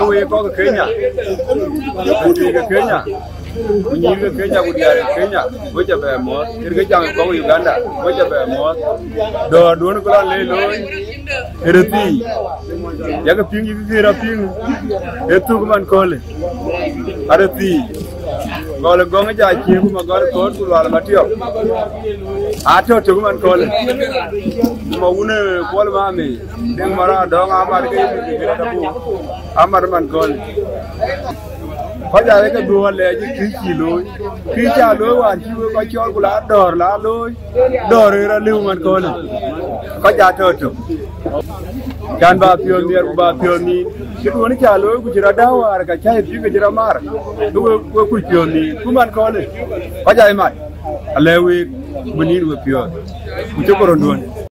we ko Kenya Kenya Kenya Kenya which of a more go Uganda which of a more don't go on Ereti Yakaping a two-man calling Arati Gola Gonga Magara Court to Alamatio Ato Tuguman calling Mauna Polmami Mara Dong Amarman calling Kaja reka dua lagi kilo, kita lo wajib kacau gula dor lalu, dor era lewat kono, kaja tutup. Kan bapioni, itu ni calo, kucira dawar, kaca itu kucira mar, tu kucioni, kuman kono, kaja emat, alewi menir bapion, kucuk koronduan.